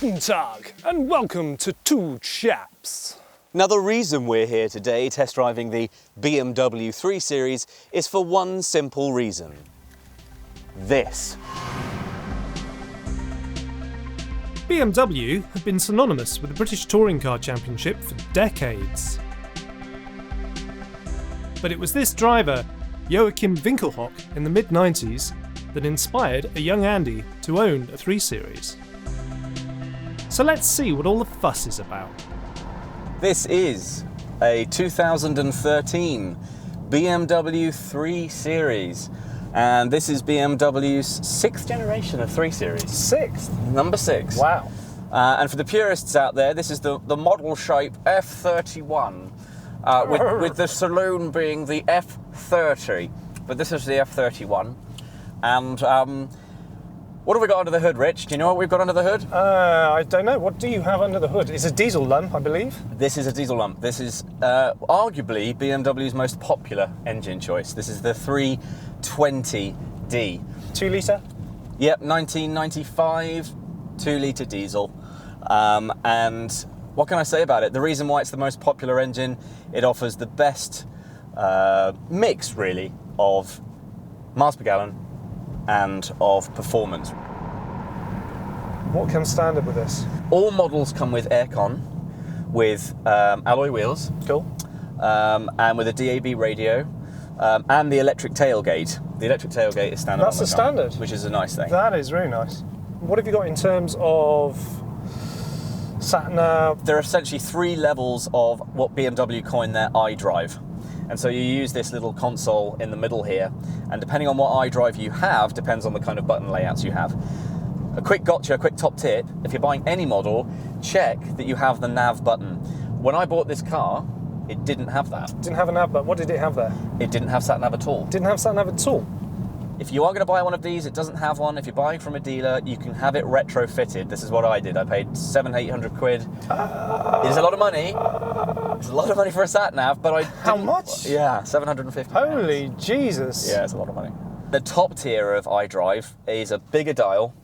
Guten Tag, and welcome to Two Chaps. Now the reason we're here today test driving the BMW 3 Series is for one simple reason. This. BMW have been synonymous with the British Touring Car Championship for decades. But it was this driver, Joachim Winkelhock, in the mid-90s that inspired a young Andy to own a 3 Series. So let's see what all the fuss is about. This is a 2013 BMW 3 Series, and this is BMW's 6th generation of 3 Series. 6th? Number 6. Wow. And for the purists out there, this is the model shape F31, with the saloon being the F30, but this is the F31. And what have we got under the hood, Rich? Do you know what we've got under the hood? I don't know. What do you have under the hood? It's a diesel lump, I believe. This is a diesel lump. This is arguably BMW's most popular engine choice. This is the 320D. 2 litre? Yep, 1995, 2-litre diesel. And what can I say about it? The reason why it's the most popular engine, it offers the best mix, really, of miles per gallon and of performance. What comes standard with this? All models come with aircon, with alloy wheels, Cool. and with a DAB radio, and the electric tailgate. The electric tailgate is standard. That's on the the car, standard? which is a nice thing. That is really nice. What have you got in terms of sat-nav? There are essentially 3 levels of what BMW coined their iDrive. And so you use this little console in the middle here, and depending on what iDrive you have, depends on the kind of button layouts you have. A quick gotcha, a quick top tip, if you're buying any model, check that you have the nav button. When I bought this car, it didn't have that. Didn't have a nav, but what did it have there? It didn't have sat-nav at all. Didn't have sat-nav at all. If you are going to buy one of these, it doesn't have one. If you're buying from a dealer, you can have it retrofitted. This is what I did. I paid 700-800 quid. It is a lot of money. It's a lot of money for a sat-nav, but I didn't. How much? Yeah, 750 Holy Jesus. Yeah, it's a lot of money. The top tier of iDrive is a bigger dial,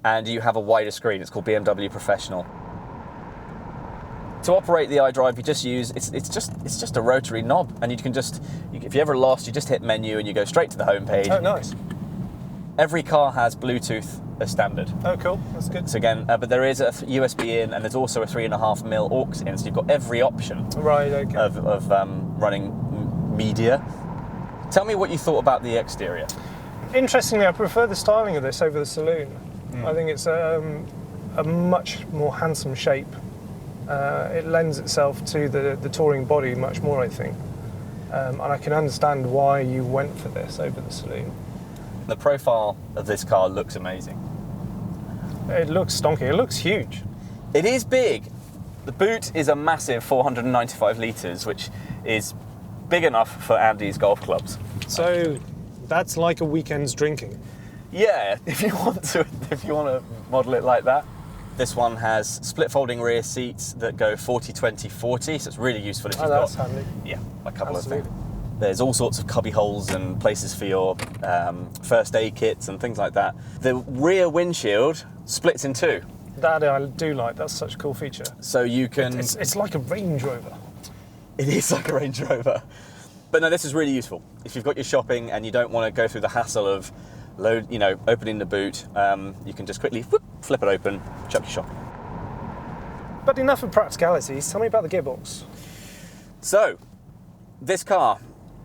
and you have a wider screen. It's called BMW Professional. To operate the iDrive, you just use it's just a rotary knob, and you can just, if you're ever lost, you just hit menu and you go straight to the home page. Oh, nice. Every car has Bluetooth as standard. Oh, cool. That's good. So again, but there is a USB in, and there's also a 3.5mm aux in, so you've got every option Right, okay. of running media. Tell me what you thought about the exterior. Interestingly, I prefer the styling of this over the saloon. I think it's a much more handsome shape. It lends itself to the touring body much more, I think. And I can understand why you went for this over the saloon. The profile of this car looks amazing. It looks stonky. It looks huge. It is big. The boot is a massive 495 litres, which is big enough for Andy's golf clubs. So that's like a weekend's drinking. Yeah, if you want to model it like that. This one has split folding rear seats that go 40-20-40, so it's really useful if you've that's got handy. a couple Absolutely. of things. There's all sorts of cubby holes and places for your first aid kits and things like that. The rear windshield splits in 2. That I do like. That's such a cool feature. So you can... It's like a Range Rover. It is like a Range Rover. But no, this is really useful. If you've got your shopping and you don't want to go through the hassle of opening the boot, you can just quickly flip it open, chuck your shopping. But enough of practicalities. Tell me about the gearbox. So, this car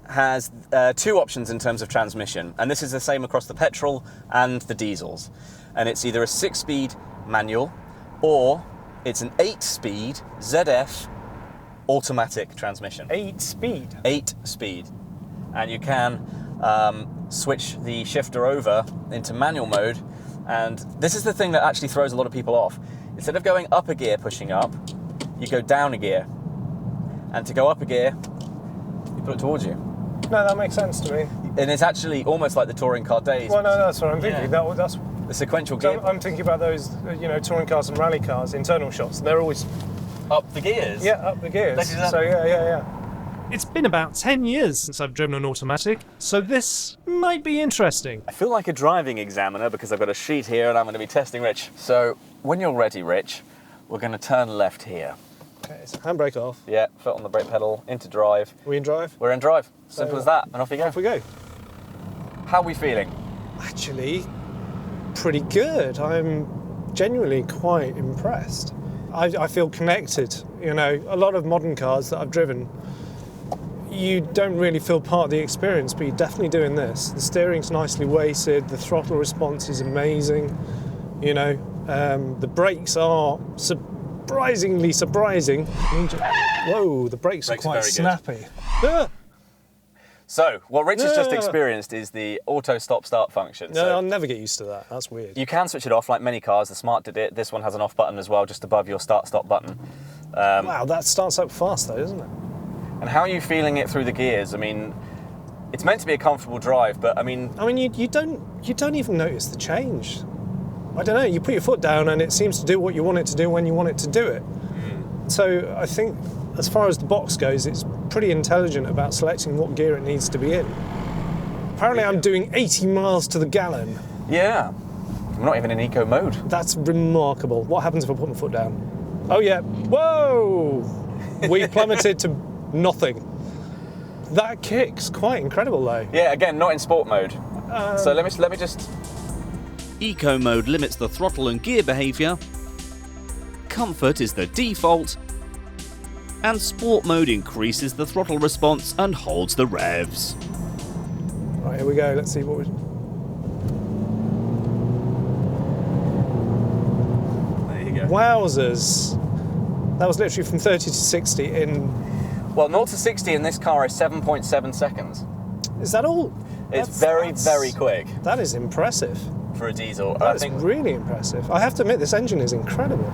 has 2 options in terms of transmission, and this is the same across the petrol and the diesels. And it's either a 6-speed manual or it's an 8-speed ZF automatic transmission. 8-speed? 8-speed. And you can switch the shifter over into manual mode, and this is the thing that actually throws a lot of people off. Instead of going up a gear pushing up, you go down a gear, and to go up a gear you put it towards you. No, that makes sense to me. And it's actually almost like the touring car days. Well, no, that's what I'm thinking. Yeah. That's the sequential gear. I'm thinking about those, touring cars and rally cars, internal shots. They're always up the gears. Yeah, up the gears. Exactly. So yeah. It's been about 10 years since I've driven an automatic, so this might be interesting. I feel like a driving examiner because I've got a sheet here and I'm going to be testing Rich. So when you're ready, Rich, we're going to turn left here. Okay, so handbrake off. Yeah, foot on the brake pedal, into drive. Are we in drive? We're in drive. Simple as that, and off you go. Off we go. How are we feeling? Actually, pretty good. I'm genuinely quite impressed. I feel connected. You know, a lot of modern cars that I've driven, you don't really feel part of the experience, but you're definitely doing this. The steering's nicely weighted, the throttle response is amazing. You know, the brakes are surprisingly surprising. Whoa, the brakes are quite snappy. So, what Rich has just experienced is the auto stop-start function. No, So I'll never get used to that. That's weird. you can switch it off, like many cars. The Smart did it. This one has an off button as well, just above your start-stop button. Wow, that starts up fast though, doesn't it? And how are you feeling it through the gears? I mean, it's meant to be a comfortable drive, but I mean, you don't even notice the change. I don't know. You put your foot down and it seems to do what you want it to do when you want it to do it. So I think, as far as the box goes, it's pretty intelligent about selecting what gear it needs to be in. Apparently, I'm doing 80 miles to the gallon. yeah, I'm not even in eco mode. That's remarkable. What happens if I put my foot down? Oh yeah. Whoa! We plummeted to nothing. That kick's quite incredible, though. Yeah, again, not in sport mode. So let me just. Eco mode limits the throttle and gear behaviour, comfort is the default, and sport mode increases the throttle response and holds the revs. Right, here we go. Let's see what we. There you go. Wowzers! That was literally from 30 to 60 in. Well, 0 to 60 in this car is 7.7 seconds. Is that all? It's very quick That is impressive. for a diesel. That is really impressive. I have to admit, this engine is incredible.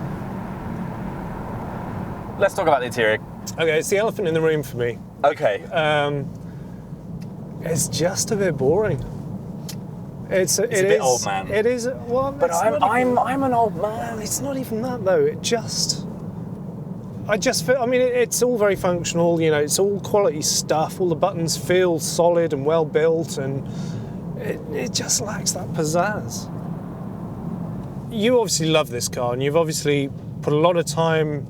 Let's talk about the interior. Okay, it's the elephant in the room for me. Okay. It's just a bit boring. It's a bit old man. It is. Well, But I'm an old man. It's not even that though. I just feel. I mean, it's all very functional. You know, it's all quality stuff. All the buttons feel solid and well built, and it just lacks that pizzazz. You obviously love this car, and you've obviously put a lot of time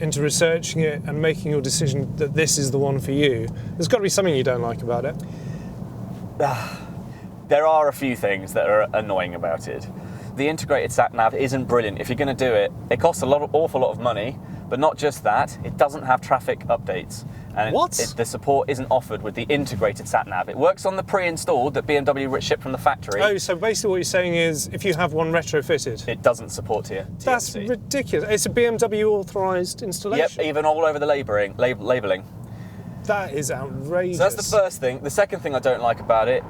into researching it and making your decision that this is the one for you. There's got to be something you don't like about it. There are a few things that are annoying about it. The integrated sat-nav isn't brilliant. If you're going to do it, it costs awful lot of money, but not just that, it doesn't have traffic updates. And the support isn't offered with the integrated sat-nav. It works on the pre-installed that BMW shipped from the factory. Oh, so basically what you're saying is if you have one retrofitted... It doesn't support TFC. That's ridiculous. It's a BMW authorised installation. Yep, even all over the labelling. That is outrageous. So that's the first thing. The second thing I don't like about it,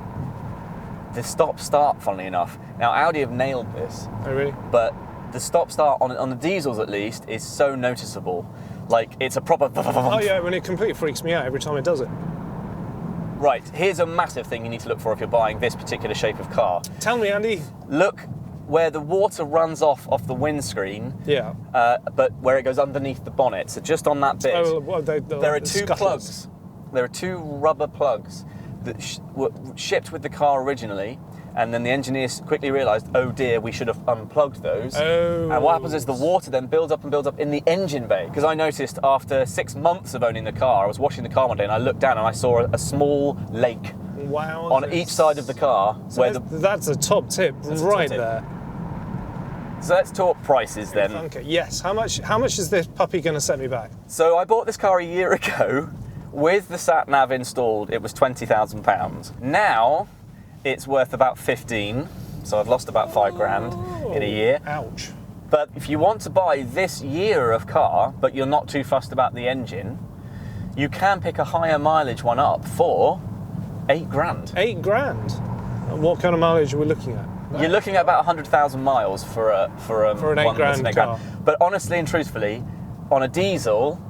the stop-start, funnily enough. Now, Audi have nailed this. Oh, really? But the stop-start, on the diesels at least, is so noticeable. Like, it's a proper... Oh, yeah, when it completely freaks me out every time it does it. Right, here's a massive thing you need to look for if you're buying this particular shape of car. Tell me, Andy. Look where the water runs off the windscreen, Yeah. but where it goes underneath the bonnet. So just on that bit, Oh, well, there are two plugs. There are two rubber plugs that were shipped with the car originally, and then the engineers quickly realised, oh dear, we should have unplugged those. Oh. And what happens is the water then builds up in the engine bay. Because I noticed after 6 months of owning the car, I was washing the car one day and I looked down and I saw a small lake on each side of the car. So that's a top tip right there. So let's talk prices then. Okay, yes. How much is this puppy going to set me back? So I bought this car a year ago. With the sat-nav installed, it was £20,000. Now, it's worth about 15, so I've lost about £5,000 in a year. Ouch. But if you want to buy this year of car, but you're not too fussed about the engine, you can pick a higher mileage one up for £8,000. £8,000? What kind of mileage are we looking at? You're looking at about 100,000 miles for an £8,000 car. But honestly and truthfully, on a diesel,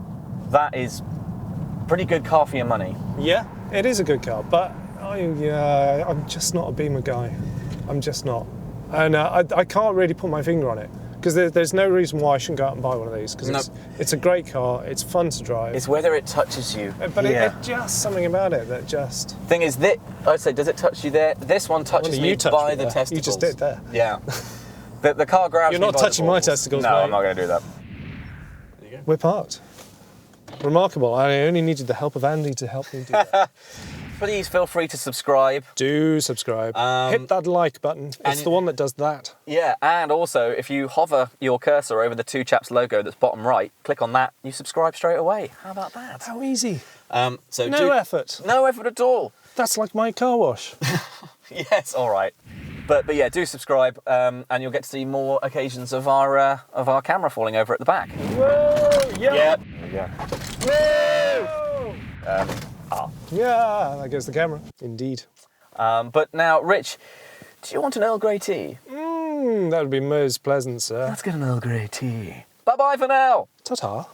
that is a pretty good car for your money. Yeah, it is a good car, but I'm just not a Beamer guy. I'm just not. And I can't really put my finger on it, because there's no reason why I shouldn't go out and buy one of these, because it's a great car, it's fun to drive. It's whether it touches you. But it's just something about it that just... Thing is, I'd say, does it touch you there? This one touches me by the testicles. You just did there. Yeah. The car grabs You're me not by the touching my balls. testicles, No, mate. I'm not going to do that. We're parked. Remarkable. I only needed the help of Andy to help me do that. Please feel free to subscribe. Do subscribe. Hit that like button. It's the one that does that. Yeah, and also if you hover your cursor over the Two Chaps logo that's bottom right, click on that, you subscribe straight away. How about that? How easy. So No effort. No effort at all. That's like my car wash. Yes, all right. But yeah, do subscribe, and you'll get to see more occasions of our camera falling over at the back. Whoa! Yeah! Yeah. Whoa! Yeah, there goes the camera. Indeed. But now, Rich, do you want an Earl Grey tea? That would be most pleasant, sir. Let's get an Earl Grey tea. Bye-bye for now. Ta-ta.